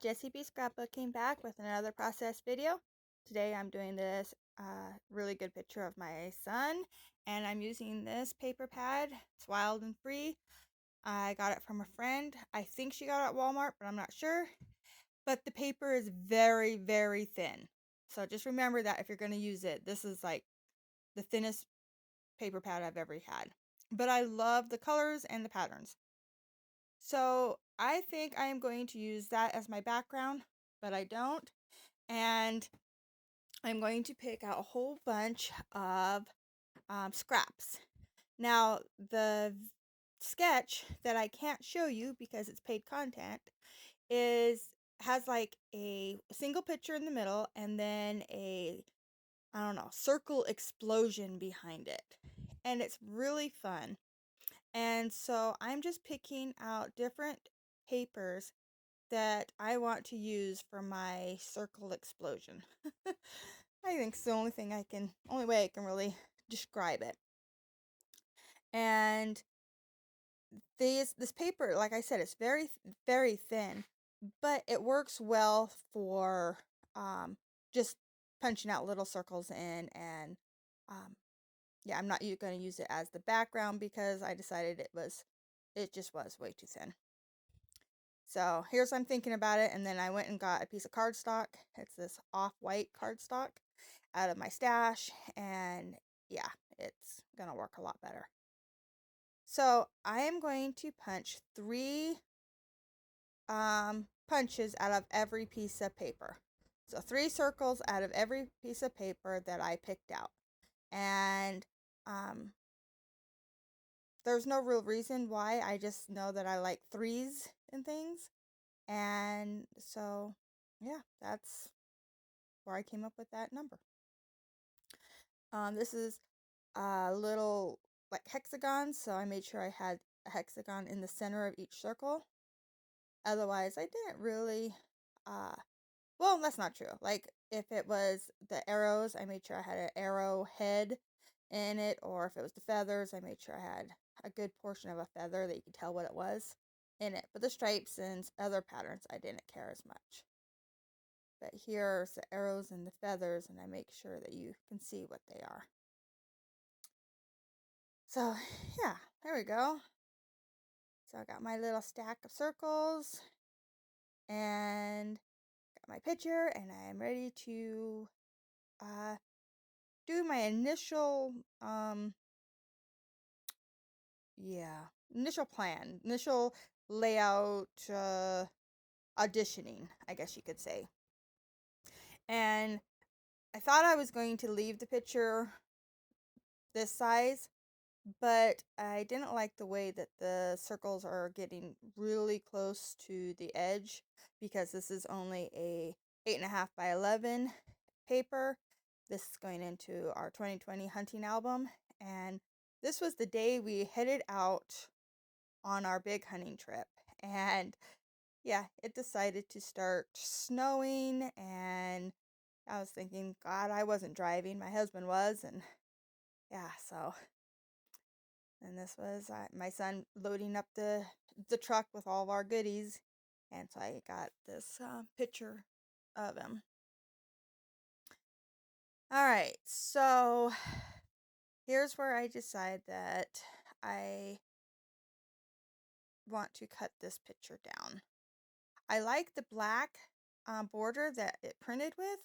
Jessie B Scrapbooking back with another process video. Today I'm doing this really good picture of my son, and I'm using this paper pad. It's wild and free. I got it from a friend. I think she got it at Walmart, but I'm not sure. But the paper is very, very thin. So just remember that if you're going to use it, this is like the thinnest paper pad I've ever had. But I love the colors and the patterns. So I think I am going to use that as my background, but I don't. And I'm going to pick out a whole bunch of scraps. Now, the sketch that I can't show you because it's paid content has like a single picture in the middle and then a, I don't know, circle explosion behind it. And it's really fun. And so I'm just picking out different papers that I want to use for my circle explosion. I think it's the only way I can really describe it. And this paper, like I said, it's very, very thin, but it works well for just punching out little circles in. And yeah, I'm not going to use it as the background because I decided it just was way too thin. So here's what I'm thinking about it, and then I went and got a piece of cardstock. It's this off-white cardstock out of my stash, and yeah, it's gonna work a lot better. So I am going to punch 3 punches out of every piece of paper. So 3 circles out of every piece of paper that I picked out. And there's no real reason why. I just know that I like threes and things. And so, yeah, that's where I came up with that number. This is a little like hexagon, so I made sure I had a hexagon in the center of each circle. Otherwise, I didn't really, well, that's not true. Like, if it was the arrows, I made sure I had an arrow head in it, or if it was the feathers, I made sure I had a good portion of a feather that you could tell what it was in it. But the stripes and other patterns, I didn't care as much. But here's the arrows and the feathers, and I make sure that you can see what they are. So, yeah, there we go. So I got my little stack of circles and got my picture, and I'm ready to do my initial initial layout auditioning, I guess you could say. And I thought I was going to leave the picture this size, but I didn't like the way that the circles are getting really close to the edge, because this is only a 8.5 by 11 paper. This is going into our 2020 hunting album, and this was the day we headed out on our big hunting trip. And yeah, it decided to start snowing, and I was thinking, God, I wasn't driving, my husband was. And yeah, so, and this was my son loading up the truck with all of our goodies, and so I got this picture of him. All right, so here's where I decide that I want to cut this picture down. I like the black border that it printed with,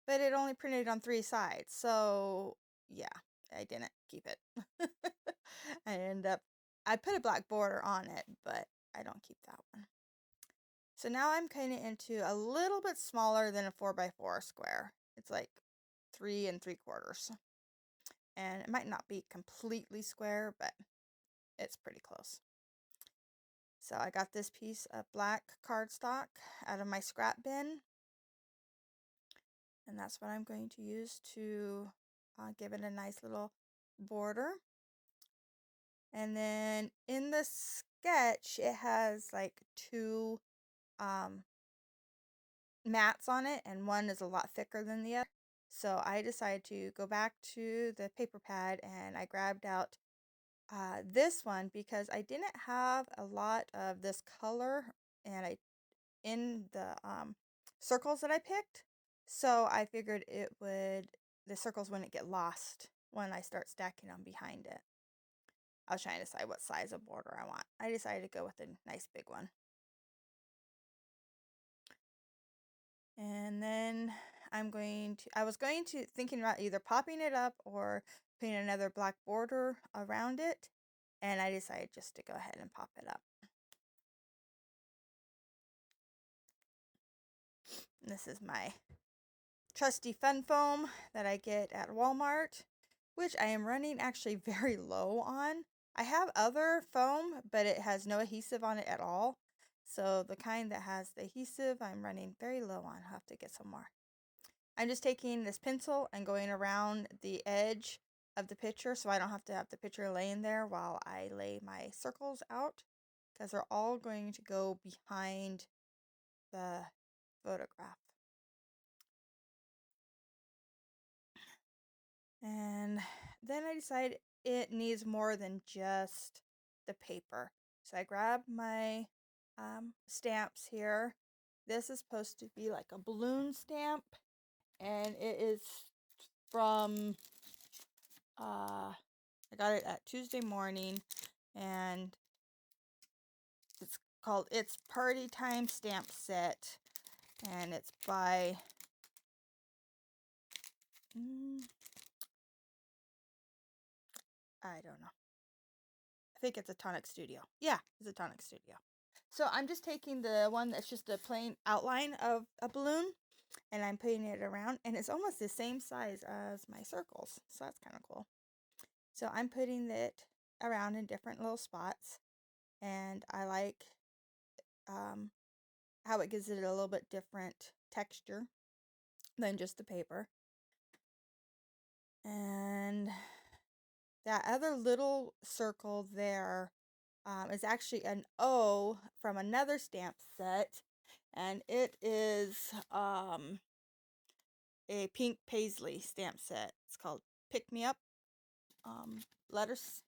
but it only printed on 3 sides, so yeah, I didn't keep it. I put a black border on it, but I don't keep that one. So now I'm kind of into a little bit smaller than a 4x4 square. It's like 3 3/4. And it might not be completely square, but it's pretty close. So I got this piece of black cardstock out of my scrap bin, and that's what I'm going to use to give it a nice little border. And then in the sketch, it has like 2 mats on it, and one is a lot thicker than the other. So I decided to go back to the paper pad, and I grabbed out this one because I didn't have a lot of this color, and in the circles that I picked. So I figured the circles wouldn't get lost when I start stacking them behind it. I was trying to decide what size of border I want. I decided to go with a nice big one. And then I was thinking about either popping it up or putting another black border around it. And I decided just to go ahead and pop it up. And this is my trusty fun foam that I get at Walmart, which I am running actually very low on. I have other foam, but it has no adhesive on it at all. So the kind that has the adhesive, I'm running very low on. I'll have to get some more. I'm just taking this pencil and going around the edge of the picture so I don't have to have the picture laying there while I lay my circles out, because they're all going to go behind the photograph. And then I decided it needs more than just the paper. So I grabbed my stamps here. This is supposed to be like a balloon stamp, and it is from, I got it at Tuesday Morning, and it's called It's Party Time Stamp Set, and it's by, I don't know. I think it's a Tonic Studio. Yeah, it's a Tonic Studio. So I'm just taking the one that's just a plain outline of a balloon, and I'm putting it around, and it's almost the same size as my circles. So that's kind of cool. So I'm putting it around in different little spots, and I like how it gives it a little bit different texture than just the paper. And that other little circle there is actually an O from another stamp set, and it is a pink paisley stamp set. It's called Pick Me Up letters,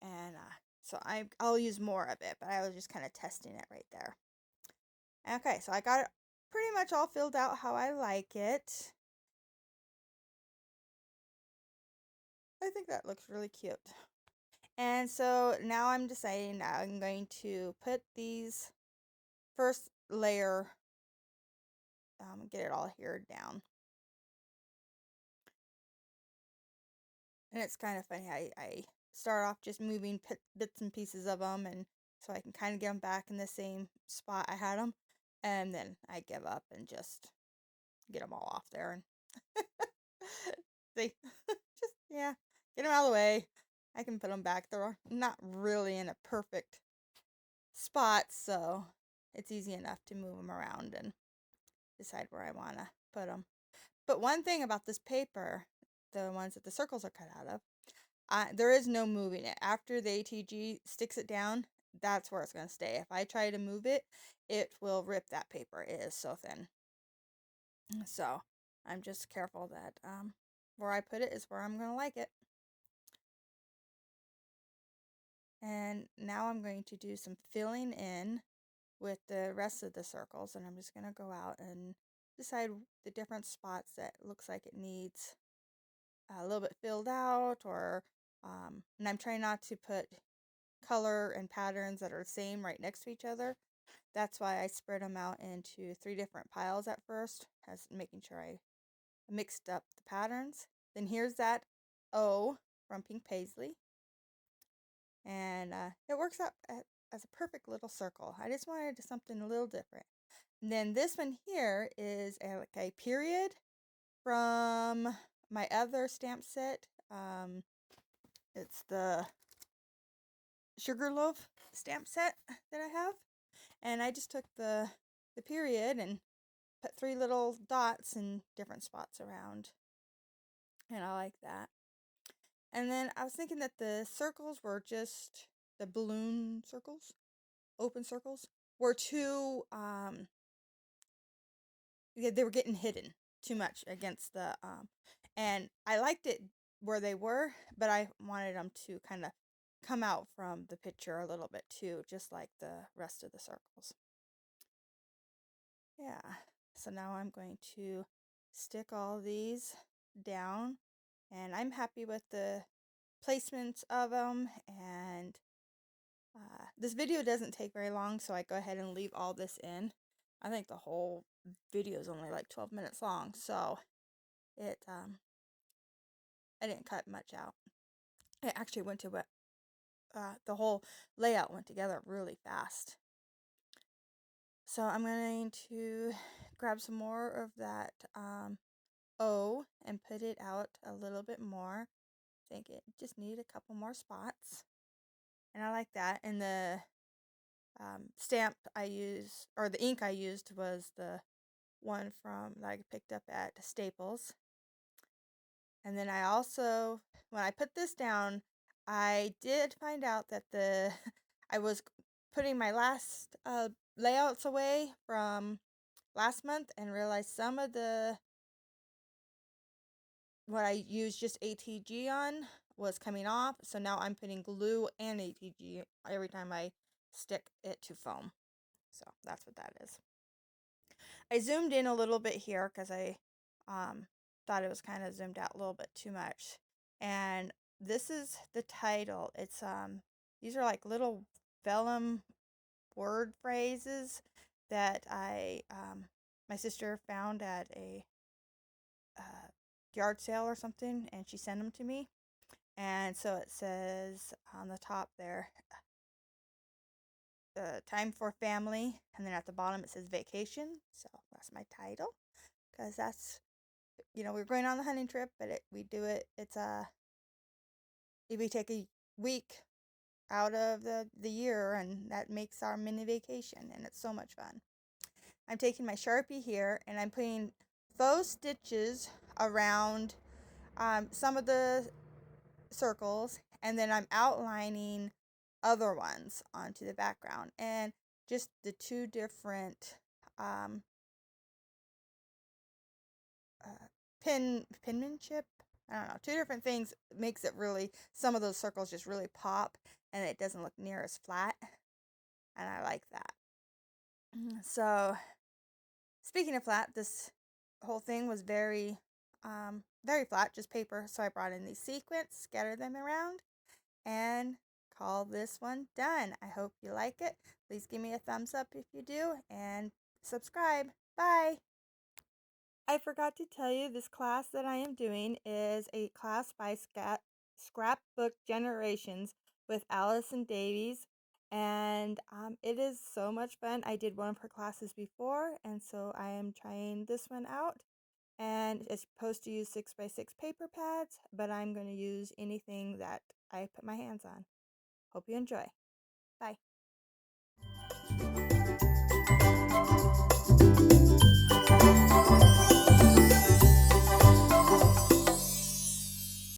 and so I'll use more of it, but I was just kind of testing it right there. Okay, so I got it pretty much all filled out how I like it. I think that looks really cute. And so now I'm deciding that I'm going to put these first layer, get it all here down. And it's kind of funny. I start off just moving bits and pieces of them, and so I can kind of get them back in the same spot I had them. And then I give up and just get them all off there. And see, just, yeah, get them out of the way. I can put them back. They're not really in a perfect spot, so it's easy enough to move them around and decide where I want to put them. But one thing about this paper, the ones that the circles are cut out of, there is no moving it. After the ATG sticks it down, that's where it's going to stay. If I try to move it, it will rip that paper. It is so thin. So I'm just careful that where I put it is where I'm going to like it. And now I'm going to do some filling in with the rest of the circles, and I'm just going to go out and decide the different spots that looks like it needs a little bit filled out, or and I'm trying not to put color and patterns that are the same right next to each other. That's why I spread them out into 3 different piles at first, as making sure I mixed up the patterns. Then here's that O from Pink Paisley, and it works out as a perfect little circle. I just wanted something a little different. And then this one here is like a period from my other stamp set. It's the Sugarloaf stamp set that I have, and I just took the period and put 3 little dots in different spots around, and I like that. And then I was thinking that the circles were just the balloon circles, open circles, were too they were getting hidden too much against the and I liked it where they were, but I wanted them to kind of come out from the picture a little bit too, just like the rest of the circles. Yeah, so now I'm going to stick all these down, and I'm happy with the placements of them. And this video doesn't take very long, so I go ahead and leave all this in. I think the whole video is only like 12 minutes long, so I didn't cut much out. It actually went to the whole layout went together really fast. So I'm going to grab some more of that O and put it out a little bit more. I think it just needed a couple more spots. And I like that. And the stamp I used, or the ink I used, was the one that I picked up at Staples. And then I also, when I put this down, I did find out that I was putting my last layouts away from last month and realized some of what I used just ATG on was coming off. So now I'm putting glue and ATG every time I stick it to foam. So that's what that is. I zoomed in a little bit here because I thought it was kind of zoomed out a little bit too much. And this is the title. It's these are like little vellum word phrases that my sister found at a yard sale or something, and she sent them to me. And so it says on the top there, time for family, and then at the bottom it says vacation. So that's my title, because that's, we're going on the hunting trip, but we take a week out of the year, and that makes our mini vacation, and it's so much fun. I'm taking my Sharpie here, and I'm putting faux stitches around some of the circles, and then I'm outlining other ones onto the background, and just the two different penmanship, I don't know, two different things makes it really, some of those circles just really pop, and it doesn't look near as flat, and I like that. So speaking of flat, this whole thing was very very flat, just paper, so I brought in these sequins, scattered them around, and call this one done. I hope you like it. Please give me a thumbs up if you do, and subscribe. Bye! I forgot to tell you, this class that I am doing is a class by Scrapbook Generations with Allison Davies, and it is so much fun. I did one of her classes before, and so I am trying this one out. And it's supposed to use 6x6 paper pads, but I'm going to use anything that I put my hands on. Hope you enjoy. Bye.